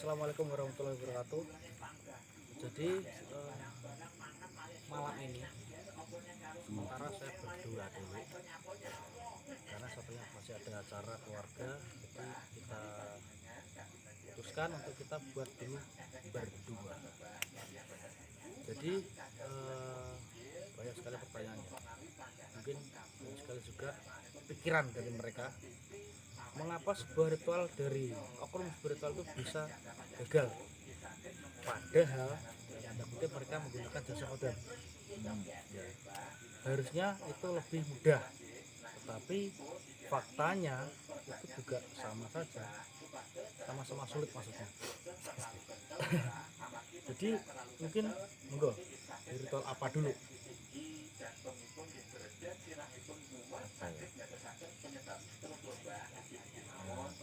Assalamualaikum warahmatullahi wabarakatuh. Jadi malam ini sementara saya berdua dulu karena satunya masih ada acara keluarga, jadi kita putuskan untuk kita buat dulu berdua. Jadi banyak sekali pertanyaannya, mungkin banyak sekali juga pikiran dari mereka. Mengapa sebuah ritual dari oknum spiritual itu bisa gagal? Padahal tanda kutip mereka menggunakan jasa kodam. Ya, harusnya itu lebih mudah, tetapi faktanya itu juga sama saja, sama-sama sulit maksudnya. Jadi mungkin monggo ritual apa dulu?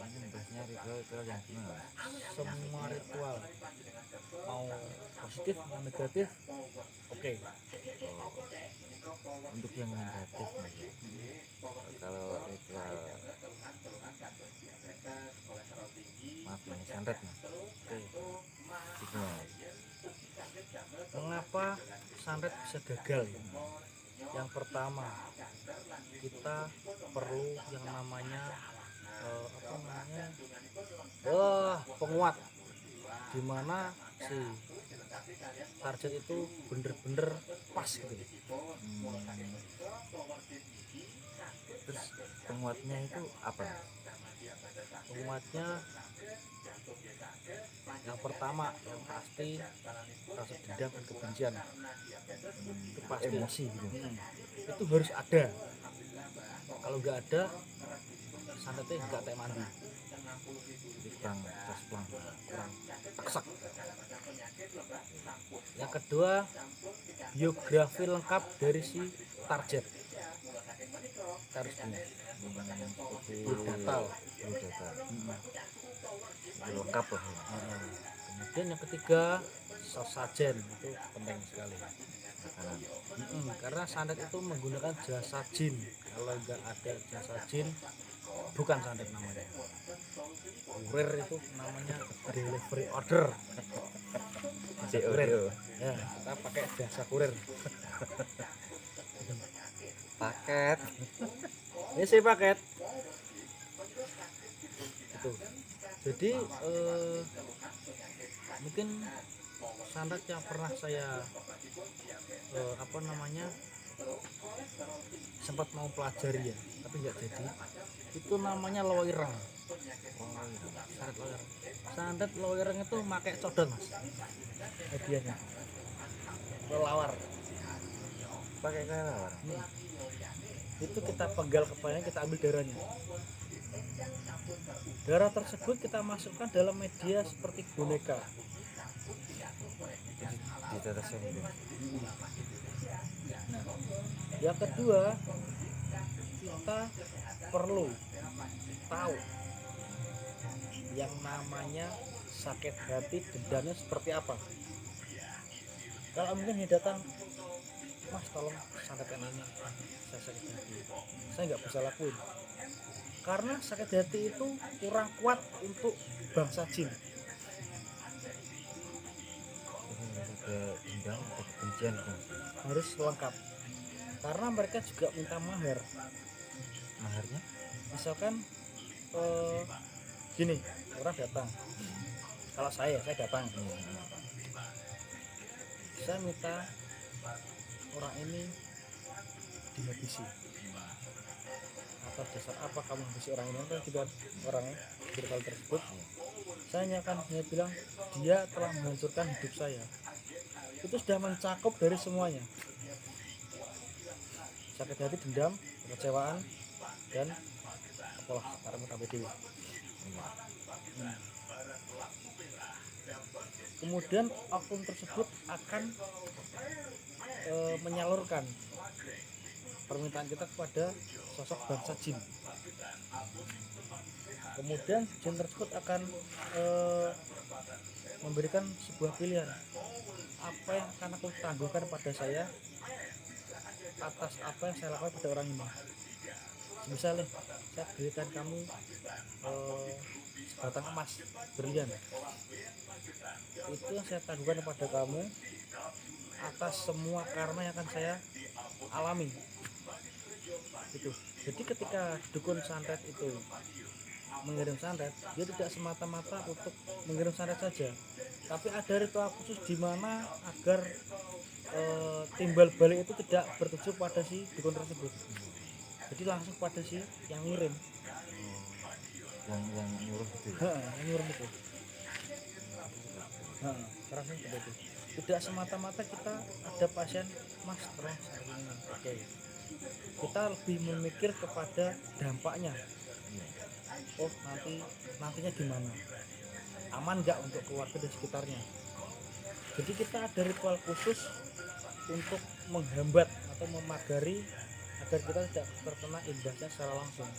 Ini bahasnya ritual yang gimana? Semua ritual mau positif mau negatif, oke. Untuk yang negatif mas ya. Kalau ritual maaf ini santet mas. Oke. Gimana? Mengapa santet bisa gagal ya? Yang pertama, kita perlu yang namanya penguat, dimana si target itu bener-bener pas gitu. Terus penguatnya itu apa? Penguatnya yang pertama yang pasti rasa dendam dan kebencian, itu pasti Emosi gitu. Itu harus ada. Kalau nggak ada, santetnya nggak kayak mandi, Jadi kurang casplang. kurang teksak. Yang kedua, biografi lengkap dari si target harus punya, Seperti biodata. biodata. Itu lengkap lah. Kemudian yang ketiga, sesajen, itu penting sekali. Makanan. Karena santet itu menggunakan jasa jin. Kalau nggak ada jasa jin, bukan santet namanya. Kurir itu namanya delivery order. Kurir. Ya, kita pakai jasa kurir. Paket. Ini sih paket. Itu. Jadi mungkin santet yang pernah saya sempat mau pelajari ya, tapi nggak jadi. Itu namanya loireng. Santet loireng. Santet loireng itu pakai codot mas. Hadiahnya. Kelawar. Pakai kelelawar. Itu kita penggal kepalanya, kita ambil darahnya. Darah tersebut kita masukkan dalam media seperti boneka. Ditetesin gitu. Nah, yang kedua, kita perlu tahu yang namanya sakit hati, dendamnya seperti apa. Kalau mungkin dia datang, mas tolong santetkan ini, saya sakit hati, saya nggak bisa lakuin karena sakit hati itu kurang kuat untuk bangsa jin. Ada dendam, ada kebencian gitu. Harus lengkap karena mereka juga minta mahar. Maharnya? Misalkan gini, orang datang, kalau saya datang, saya minta orang ini dihabisi. Atas dasar apa kamu habisi orang ini? Kan juga orangnya spiritual tersebut. Saya akan bilang dia telah menghancurkan hidup saya. Itu sudah mencakup dari semuanya. Sakit hati, dendam, kekecewaan, dan apalah sekarang KBD. Kemudian oknum tersebut akan menyalurkan permintaan kita kepada sosok bangsa jin. Kemudian jin tersebut akan memberikan sebuah pilihan, apa yang akan aku tangguhkan pada saya atas apa yang saya lakukan pada orang ini. Misalnya saya berikan kamu sebatang emas berlian. Itu yang saya tangguhkan kepada kamu atas semua karma yang akan saya alami. Itu. Jadi ketika dukun santet itu mengirim santet, dia tidak semata-mata untuk mengirim santet saja, tapi ada ritual khusus di mana agar timbal balik itu tidak bertuju pada si dukun tersebut, jadi langsung pada si yang ngirim. Yang nyuruh gitu ya? Yang ngirim itu. Rasanya seperti itu. Tidak semata-mata kita ada pasien, mas tolong saya ini, oke. Kita lebih memikir kepada dampaknya. Oh nantinya gimana? Aman nggak untuk keluarga dan sekitarnya? Jadi kita ada ritual khusus untuk menghambat atau memagari agar kita tidak terkena imbasnya secara langsung.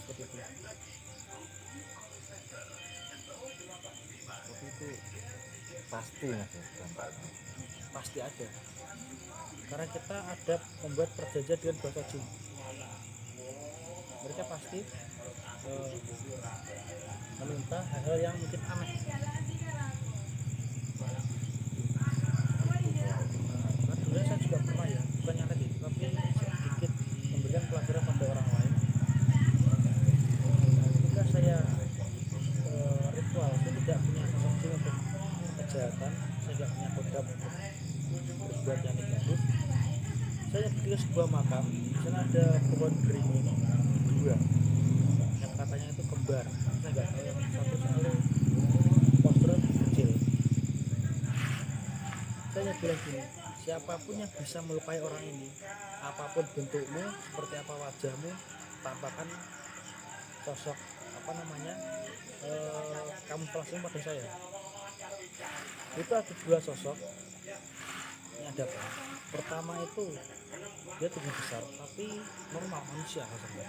Seperti itu. Tapi itu pasti mas ya dampaknya. Pasti ada. Karena kita ada membuat perjanjian dengan bahasa jin. Mereka pasti meminta hal-hal yang mungkin aneh. Nah, dulu saya juga pernah ya, bukannya tadi, tapi sedikit memberikan pelajaran pada orang lain. Ketika saya ritual, saya tidak punya sosok jin untuk kejahatan, saya tidak punya kodam untuk berbuat yang negatif. Saya pergi ke sebuah makam, di sana ada pohon beringin 2 yang katanya itu kembar. Saya nggak tahu yang satu soalnya posturnya kecil. Saya bilang gini, siapapun yang bisa melukai orang ini, apapun bentukmu, seperti apa wajahmu, tampakkan sosok kamuflase pada saya. Itu ada 2 sosok yang ada. Pertama itu dia tinggi besar tapi normal manusia rasanya.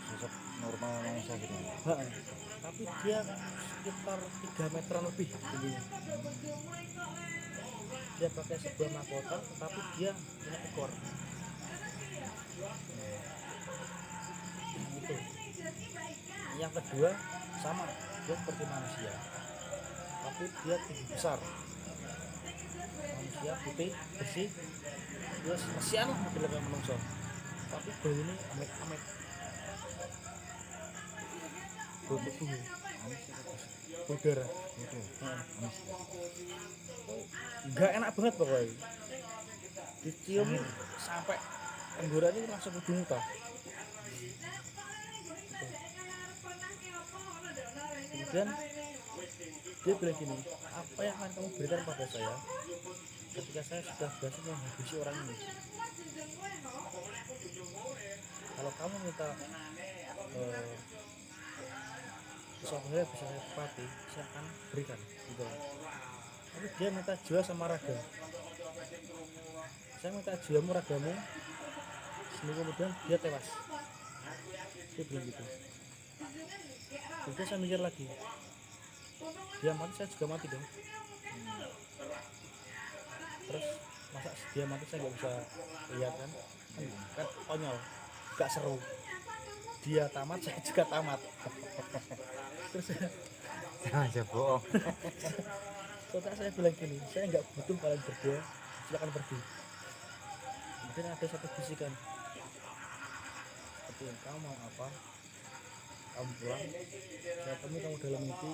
Sosok normal manusia gitu. Tapi dia sekitar 3 meteran lebih tingginya. Dia pakai sebuah mahkota tetapi dia punya ekor. Itu. Yang kedua sama, dia seperti manusia tapi dia tinggi besar. Manusia putih bersih, terus kesian lah modelnya kayak menungso, tapi bau ini amet-amet. Bau tubuh, bau darah. Nggak enak banget pokoknya. Dicium sampai tenggorokannya langsung ke muntah. Kemudian dia bilang gini, apa yang akan kamu berikan pada saya ketika saya sudah berhasil menghabisi orang ini? Kalau kamu minta sesuatu yang bisa saya tepati, saya akan berikan gitu. Tapi dia minta jiwa sama raga. Saya minta jiwamu ragamu, seminggu kemudian dia tewas. Dia bilang gitu. Kemudian saya mikir lagi, dia mati saya juga mati dong. Terus masa dia mati saya nggak bisa lihat kan konyol, gak seru. Dia tamat saya juga tamat. Terus aja bohong. soalnya saya bilang gini, saya nggak butuh kalian berdua, silakan pergi. Kemudian ada satu bisikan seperti, kamu mau apa, kamu pulang, saya temui kamu dalam mimpi,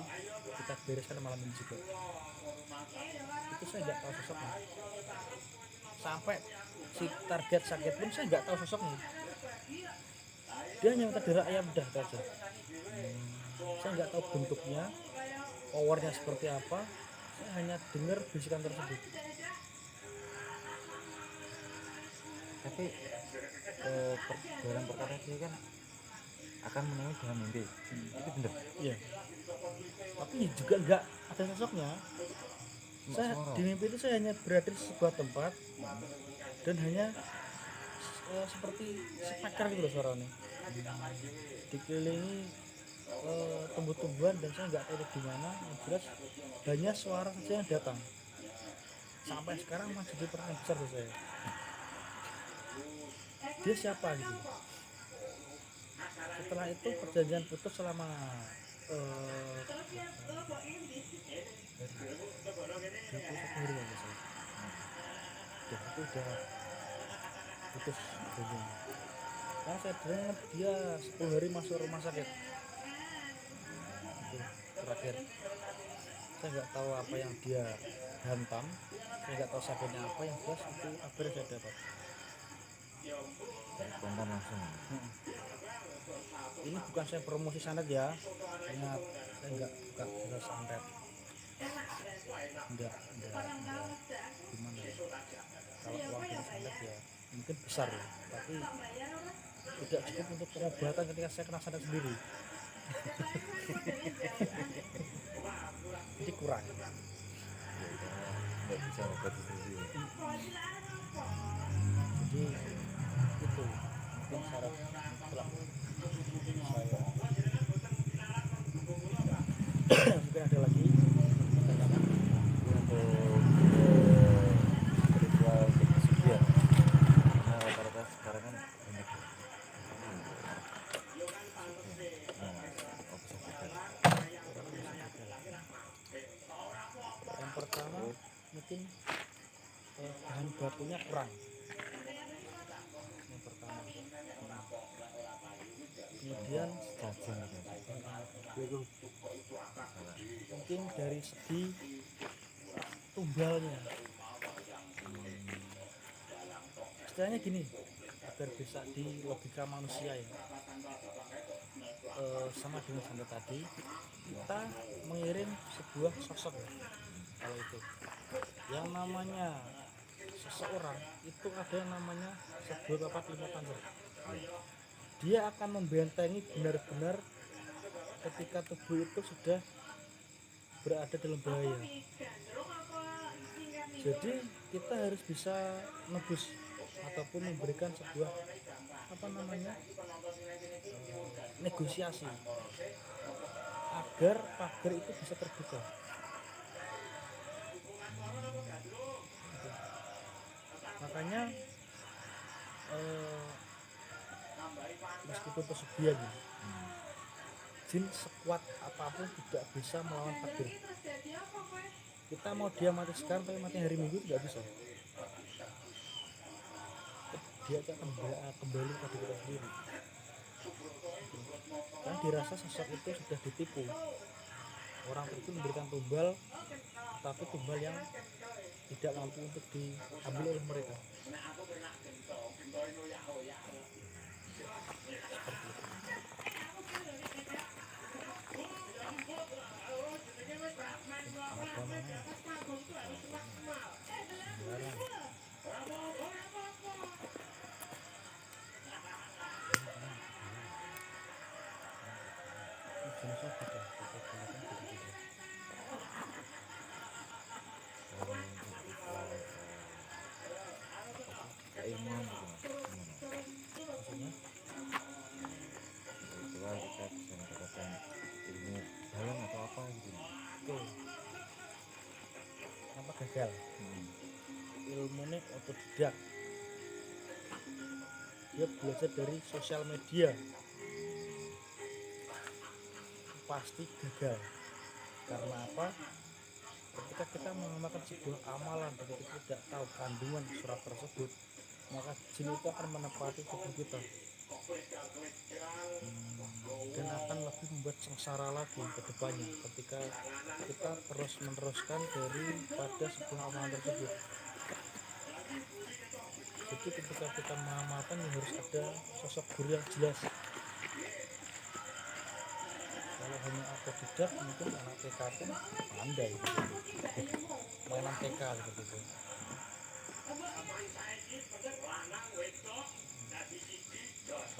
kita bereskan malam ini juga. Itu saya nggak tahu sosoknya, sampai si target sakit pun saya nggak tahu sosoknya. Dia hanya minta darah ayam udah saja. Saya nggak tahu bentuknya, powernya seperti apa, saya hanya dengar bisikan tersebut. Tapi dalam perkara ini kan akan menemui dalam mimpi. Itu benar. Iya. Tapi juga nggak ada sosoknya. Saya di mimpi itu saya hanya berada di sebuah tempat dan hanya seperti speaker gitu loh suaranya. Dikelilingi tumbuh-tumbuhan dan saya nggak tahu di mana. Yang jelas hanya suara saja yang datang. Sampai sekarang masih jadi pertanyaan besar buat saya. Dia siapa gitu? Setelah itu perjanjian putus selama hari 21 hari ya salah. Itu udah putus perjanjian. Karena saya dengar dia 10 hari masuk rumah sakit. Itu terakhir. Saya nggak tahu apa yang dia hantam, saya nggak tahu sakitnya apa, yang jelas itu kabar saya dapat. Spontan langsung. Ini bukan saya promosi santet ya, ingat saya nggak buka santet, enggak gimana ya, kalau uang dari santet ya mungkin besar ya, tapi tidak cukup untuk pengobatan ketika saya kena santet sendiri. Jadi kurang. Nggak bisa obat sendiri. Jadi itu mungkin syarat mutlak saya. Mungkin ada lagi pertanyaan. Untuk ritual untuk kesucian, nah rata-rata sekarang kan banyak Yang pertama mungkin bahan bakunya kurang. Yang pertama. Kemudian cacing mungkin dari segi tumbalnya. Istilahnya gini, agar bisa di logika manusia ya. Sama dengan santet tadi, kita mengirim sebuah sosok ya. Kalau itu yang namanya seseorang itu ada yang namanya sebuah papat lima panjang. Dia akan membentengi benar-benar ketika tubuh itu sudah berada dalam bahaya. Jadi kita harus bisa nebus ataupun memberikan sebuah negosiasi agar pagar itu bisa terbuka. Makanya meskipun pesugihan jin sekuat apapun tidak bisa melawan pagar. Kita mau dia mati sekarang tapi mati hari Minggu tidak bisa. Dia akan kembali pada kita sendiri. Karena dirasa sosok itu sudah ditipu. Orang itu memberikan tumbal, tapi tumbal yang tidak mampu untuk diambil oleh mereka. keilmuan gitu mas, gimana? Ritual kita bisa mendapatkan ilmu dalam atau apa gitu. Oke. Kenapa gagal? Ilmunya otodidak. Dia belajar dari sosial media. Pasti gagal. Karena apa? Ketika kita mengamalkan sebuah amalan tapi kita tidak tahu kandungan surat tersebut, maka jin itu akan menempati tubuh kita dan akan lebih membuat sengsara lagi ke depannya ketika kita terus meneruskan daripada sebuah amalan tersebut. Jadi ketika kita mengamalkan harus ada sosok guru yang jelas. Kalau hanya otodidak mungkin anak TK pun pandai mainan TK seperti itu.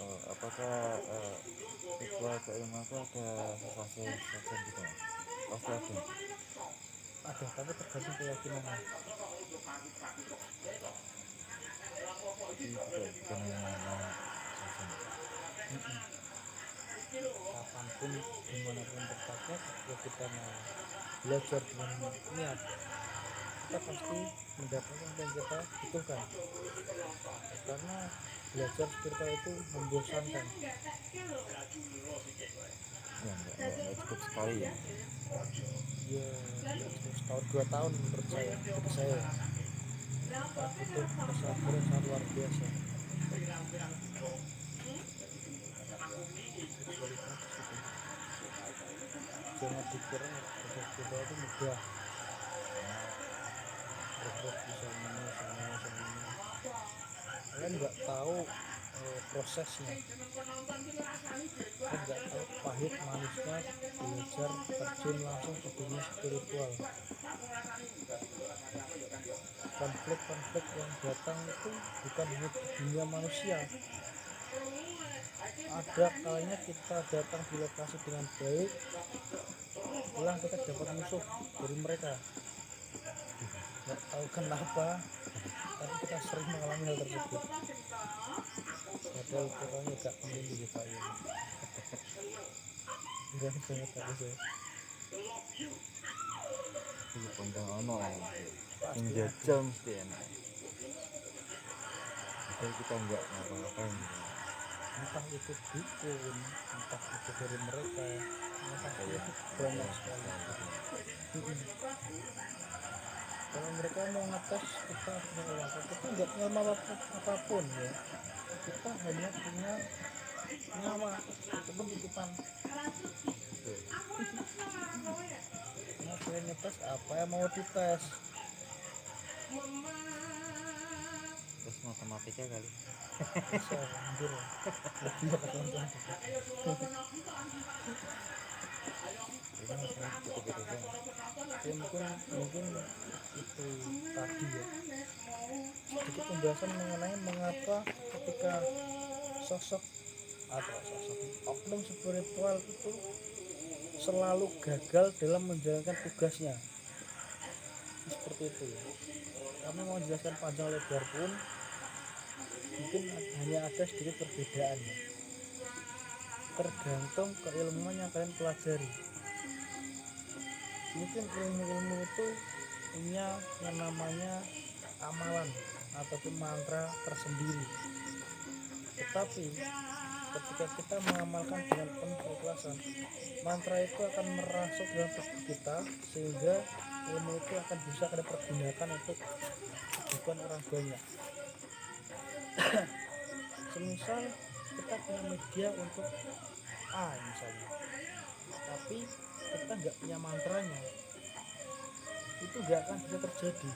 Apakah ritual keilmuan itu ada fase gitu mas? Pasti ada. Ada, tapi tergantung keyakinannya. Jadi bukan hanya Kapanpun dimanapun terpakai, ya kita mau belajar dengan niat, kita pasti mendapatkan apa yang kita butuhkan. Karena belajar spiritual itu membosankan. Ya enggak cukup sekali ya. Ya nggak cukup setahun 2 tahun menurut saya, bagi saya karena butuh kesabaran yang sangat luar biasa. Spiritualitas itu jangan dikira belajar spiritual itu mudah, terus bisa ini. Kalian nggak tahu prosesnya, kalian nggak tahu pahit manisnya belajar terjun langsung ke dunia spiritual. Konflik-konflik yang datang itu bukan hanya di dunia manusia. Ada kalanya kita datang di lokasi dengan baik, pulang kita dapat musuh dari mereka. Nggak tahu kenapa, tapi kita sering mengalami hal tersebut. Padahal orangnya gak penting di kita ini. Enggak banget aku sih. Iya kondang ono ya. Pasti Yang jajal mesti enak. Padahal kita enggak ngapa-ngapain gitu. Entah itu dukun, entah itu dari mereka, entah itu banyak sekali. Kalau mereka mau ngetes kita punya apa, kita nggak punya apapun ya. Kita hanya punya nyawa, itu pun titipan. Nah, saya ngetes apa yang mau dites. Terus matematika kali. Bisa hampir lebih apa teman-teman. Ini cukup itu kan. Ya, mungkin itu tadi ya, sedikit pembahasan mengenai mengapa ketika sosok oknum spiritual itu selalu gagal dalam menjalankan tugasnya. Seperti itu ya. Kami mau jelaskan panjang lebar pun mungkin hanya ada sedikit perbedaan ya. Tergantung keilmuan yang kalian pelajari. Mungkin ilmu-ilmu itu punya yang namanya amalan ataupun mantra tersendiri. Tetapi ketika kita mengamalkan dengan penuh keikhlasan, mantra itu akan merasuk dalam tubuh kita sehingga ilmu itu akan bisa kita pergunakan untuk kehidupan orang banyak. Semisal kita punya media untuk A misalnya, tapi kita nggak punya mantranya, itu nggak akan bisa terjadi.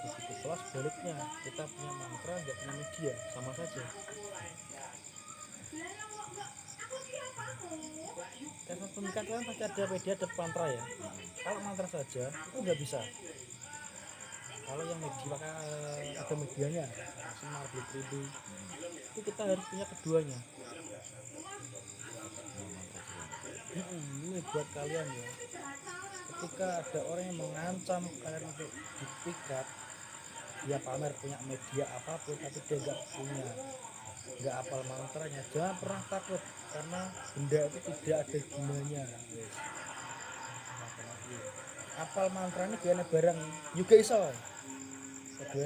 Begitu pula sebaliknya, kita punya mantra nggak punya media, sama saja. Karena pemikiran kalian pasti ada media, ada mantra ya. Kalau mantra saja itu nggak bisa. Kalau yang media ada medianya, maksimal beli itu kita harus punya keduanya. Ini buat kalian ya. Ketika ada orang yang mengancam kalian untuk dipikat, dia pamer punya media apapun tapi dia nggak hafal mantranya, jangan pernah takut karena benda itu tidak ada gunanya. Apal mantranya gimana barang juga iso. Padha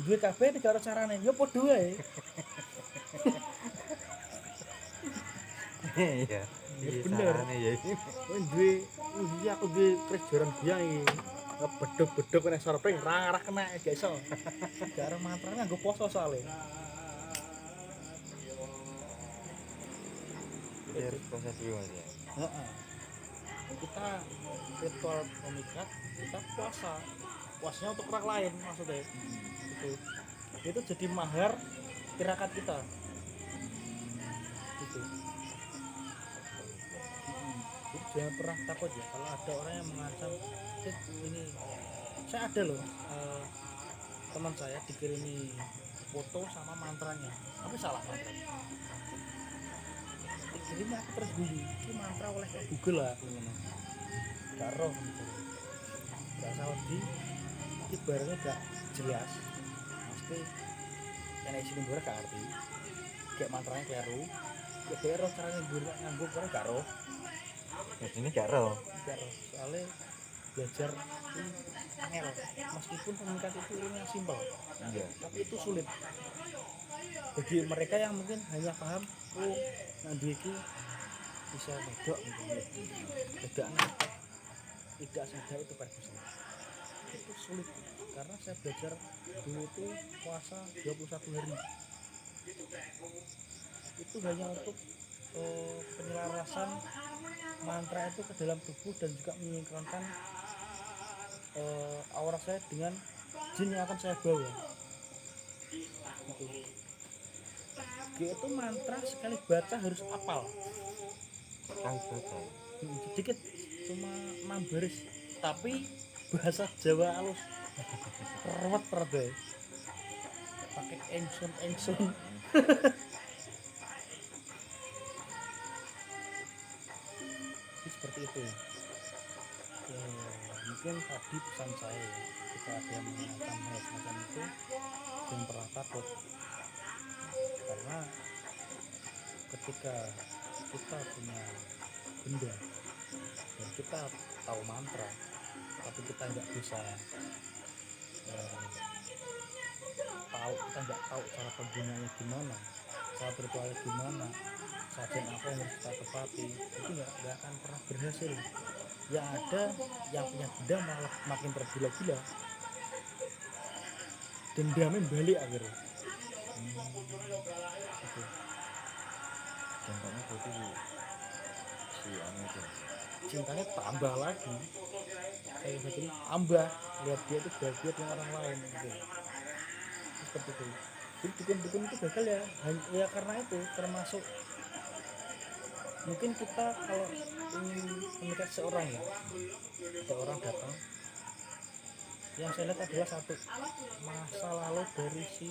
duwe kabeh nek karo carane ya padha wae. Iya. Ya bener. Ya. Kowe duwe iki aku duwe kejoran biang iki. Bedhog-bedhog nek sorpring ra kena gak iso. Cara mantrane nggo poso soalé. Jadi harus proses dulu Mas ya. Heeh. Kita ritual pemikat, kita puasanya untuk orang lain maksudnya. Itu jadi mahar tirakat kita. Gitu. Jadi jangan pernah takut ya kalau ada orang yang mengancam ini. Saya ada loh teman saya dikirimi foto sama mantranya, tapi salah mantranya. Dikirimnya aku terus dulu, ini mantra oleh Google lah, gak roh, gak salah di barangnya gak jelas, pasti yang isi nomornya gak arti, kayak mantranya kleru, kayak roh caranya nganggo barang gak roh. Ini gak roh. Soalnya belajar itu angel, meskipun komunikasi itu ilmu yang simpel Iya. tapi itu sulit bagi mereka yang mungkin hanya paham oh nanti iki bisa bedok gitu bedaknya tidak saja itu perkusi itu sulit karena saya belajar dulu itu puasa 21 hari itu hanya untuk penyelarasan mantra itu ke dalam tubuh dan juga menyinkronkan aura saya dengan jin yang akan saya bawa gitu. Dia itu mantra sekali baca harus hafal Sekali baca. sedikit cuma 6 baris tapi bahasa Jawa halus ruwet terus pakai engson seperti itu ya. Mungkin tadi pesan saya ya, jika ada yang menanyakan hal semacam itu jangan pernah takut karena ketika kita punya benda dan kita tahu mantra tapi kita nggak bisa kita nggak tahu cara penggunaannya gimana, cara ritualnya gimana, sajian apa yang harus kita tepati, itu nggak akan pernah berhasil. Yang ada yang punya benda malah makin tergila-gila, dendamnya balik akhirnya. Gitu. Dampaknya berarti si anu itu Cintanya tambah lagi, kayak begini tambah lihat dia tuh bahagia dengan orang lain gitu. Seperti itu. Jadi dukun-dukun itu gagal ya karena itu termasuk mungkin kita kalau ingin mengikat seorang ya ada orang datang yang saya lihat adalah satu masa lalu dari si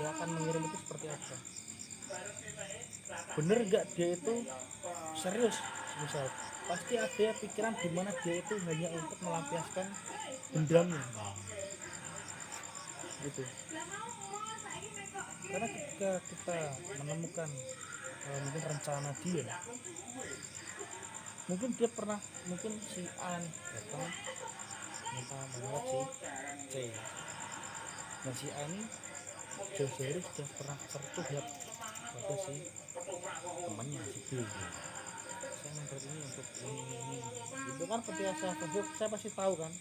yang akan mengirim itu seperti apa, bener gak dia itu serius, misal pasti ada pikiran di mana dia itu hanya untuk melampiaskan dendamnya gitu. Karena ketika kita menemukan mungkin rencana dia, mungkin dia pernah, mungkin si A datang minta menolak si C, nah si A ini jauh-jauh sudah pernah tertutup pada si temannya si B, saya membuat ini untuk ini itu kan ketika saya pasti tahu kan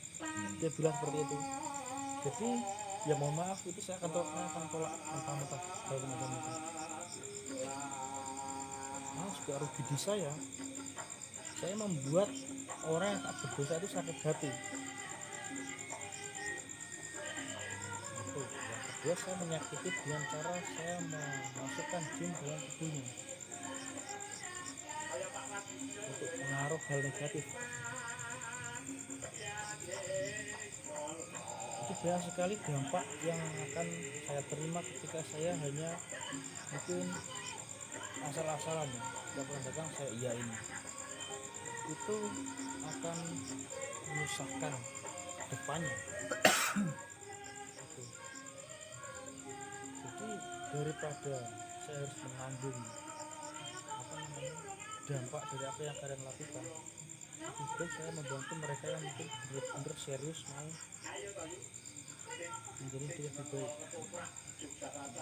dia bilang seperti itu. Jadi ya mohon maaf itu saya akan tolak mentah-mentah hal semacam itu. Nah juga rugi di saya membuat orang yang tak berdosa itu sakit hati. Itu yang kedua, saya menyakiti dengan cara saya memasukkan jin dalam tubuhnya untuk menaruh hal negatif. Itu banyak sekali dampak yang akan saya terima ketika saya hanya mungkin asal-asalan ya, tidak pernah datang saya iyain, itu akan menyusahkan depannya. Gitu. Jadi daripada saya harus menanggung dampak dari apa yang kalian lakukan, lebih baik saya membantu mereka yang mungkin benar-benar serius mau menjadi lebih baik.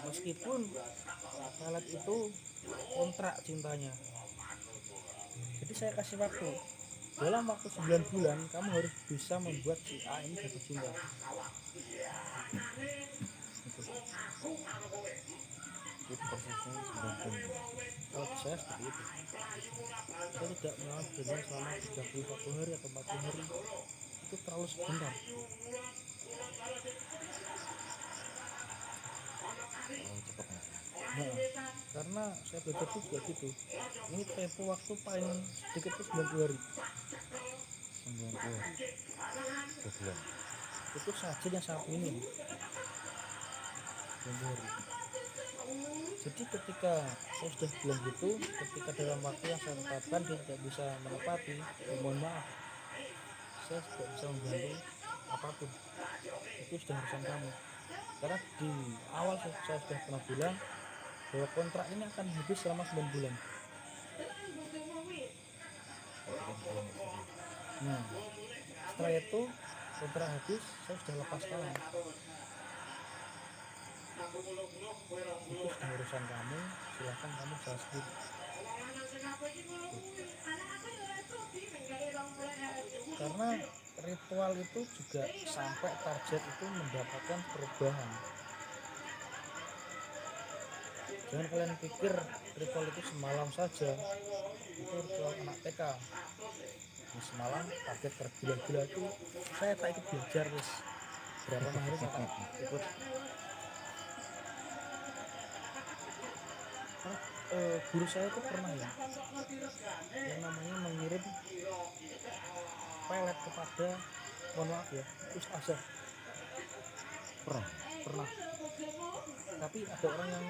Meskipun kalian itu kontrak cintanya, jadi saya kasih waktu, dalam waktu 9 bulan kamu harus bisa membuat si A ini jatuh cinta. itu prosesnya 9 bulan. Kalau saya seperti itu, saya tidak melawan janjian selama 31 hari atau 40 hari, itu terlalu sebentar. Cepat mas. Nah, karena saya belajar juga gitu, ini tempo waktu paling sedikit itu 90 hari. 90 hari 2 bulan Itu saja yang saat ini 90 hari. Jadi ketika saya sudah bilang gitu, ketika dalam waktu yang saya tetapkan dia tidak bisa menepati, mohon maaf, saya tidak bisa membantu apapun. Itu sudah urusan kamu. Karena di awal saya sudah pernah bilang bahwa kontrak ini akan habis selama 9 bulan. tapi kan belum serius. Setelah itu kontrak habis, saya sudah lepas tangan. Itu sudah urusan kamu, silahkan kamu jalan sendiri. Karena ritual itu juga sampai target itu mendapatkan perubahan. Jangan kalian pikir ritual itu semalam saja. Itu ritual anak TK. Di semalam target tergila-gila itu saya tak ikut belajar wis. Berapa hari saya tak ikut. Guru saya itu pernah ya yang namanya mengirim pelet kepada, mohon maaf ya, ustazah. Pernah. Tapi ada orang yang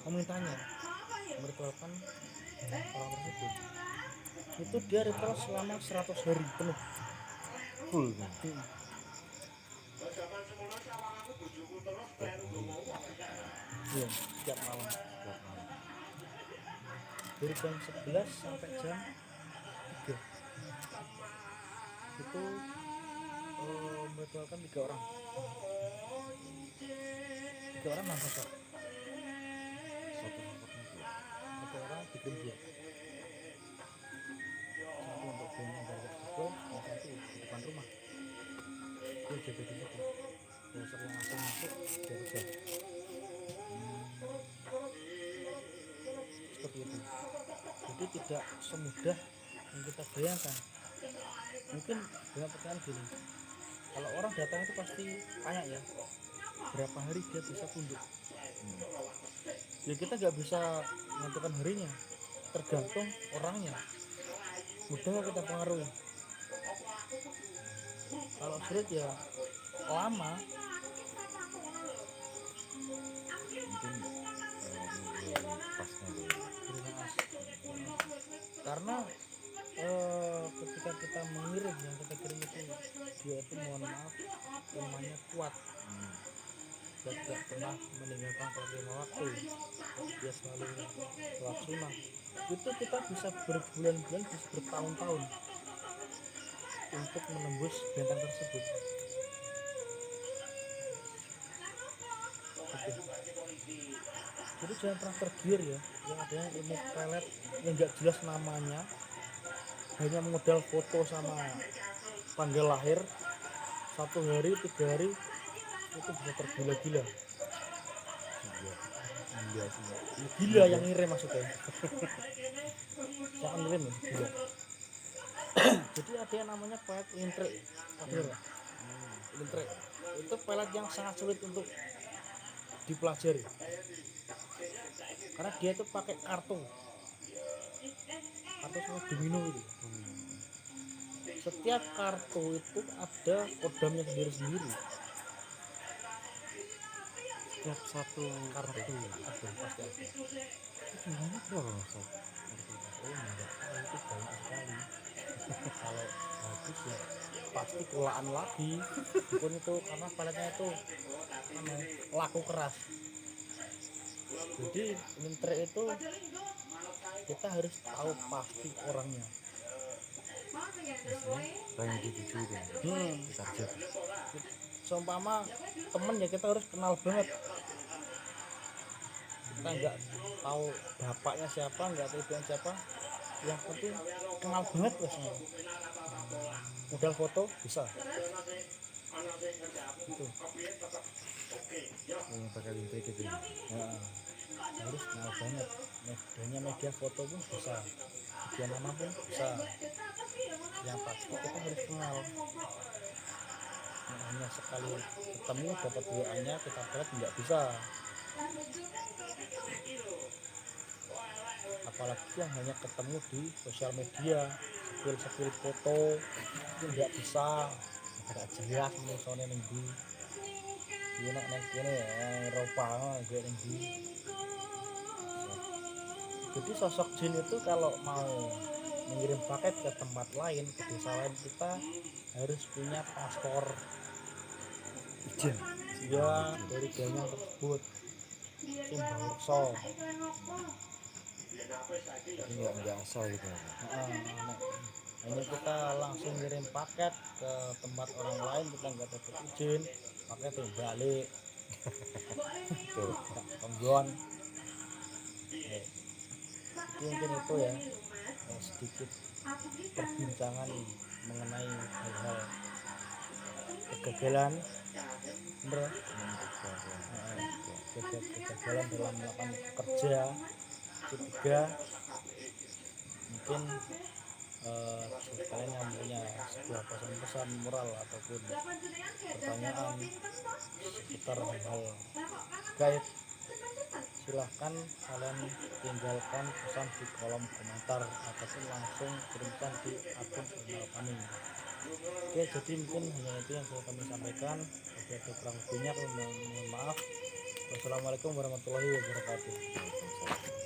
memintanya meritualkan orang tersebut. Itu dia ritual selama 100 hari penuh. Full kan? Iya, setiap malam. Dari jam 11 sampai jam 3. Itu meritualkan 3 orang. 3 orang nang sosok. Satu orang bikin dia. Satu untuk bengong dari tersebut, yang satu di depan rumah. Dia jaga di situ. Kalau yang asing masuk, dia kejar. Seperti itu. Jadi tidak semudah yang kita bayangkan. Mungkin dengan pertanyaan gini, kalau orang datang itu pasti tanya ya, berapa hari dia bisa tunduk. Ya kita nggak bisa menentukan harinya, tergantung orangnya. Mudah kita pengaruhi. Kalau sulit ya lama. Mungkin pasnya dulu. Karena ketika kita mengirim, yang kita kirim itu dia itu, mohon maaf, imannya kuat. Dia tidak pernah meninggalkan sholat 5 waktu. Dia selalu sholat sunnah. Itu kita bisa berbulan-bulan, bisa bertahun-tahun untuk menembus bentang tersebut. Jadi jangan pernah tergiur ya, yang adanya ilmu pelet yang nggak jelas namanya, hanya modal foto sama tanggal lahir, 1 hari 3 hari itu bisa tergila-gila. Gila yang ngirim maksudnya. Yang ngirim ya, gila. Jadi ada yang namanya pelet intrik. Intrik itu pelet yang sangat sulit untuk dipelajari. Karena dia itu pakai kartu sama domino itu. Setiap kartu itu ada kodamnya sendiri. Setiap satu kartu ada, pasti ada. Gimana berapa Ustaz? Enggak tahu, itu banyak sekali. Kalau bagus ya pasti kolaan lagi. Meskipun itu karena peletnya itu laku keras. Jadi mintre itu kita harus tahu pasti orangnya. Banyak dituju kan? Target. Seumpama temen ya kita harus kenal banget. Kita nggak tahu bapaknya siapa, nggak tahu ibunya siapa. Yang penting kenal banget biasanya. Modal foto bisa. Itu. Yang pakai intrik itu. Harus kenal banget. Media foto pun bisa, media nama pun bisa. Yang pasti kita harus kenal. Hanya sekali ketemu dapat WA-nya kita pelet nggak bisa. Apalagi yang hanya ketemu di sosial media, sepil foto itu nggak bisa. Nggak jelas misalnya nih. Iya nak neng kene ya Eropa kayak nih. Jadi sosok jin itu kalau mau mengirim paket ke tempat lain, ke desa lain, kita harus punya paspor Izin. ya dari danyang tersebut. Simbalso. Jadi nggak asal gitu ya Pak. Ini kita langsung ngirim paket ke tempat orang lain, kita nggak dapat izin, paket yang balik Tuh. tonggon. Jadi mungkin itu ya, sedikit perbincangan mengenai hal-hal kegagalan, bener ya? Kegagalan dalam melakukan kerja. Ketiga, mungkin kalian yang punya sebuah pesan-pesan moral ataupun pertanyaan seputar hal gaib, silahkan kalian tinggalkan pesan di kolom komentar ataupun langsung kirimkan di akun email kami. Oke, jadi mungkin hanya itu yang saya kami sampaikan. Apabila ada kurang lebihnya kami mohon maaf. Wassalamualaikum warahmatullahi wabarakatuh.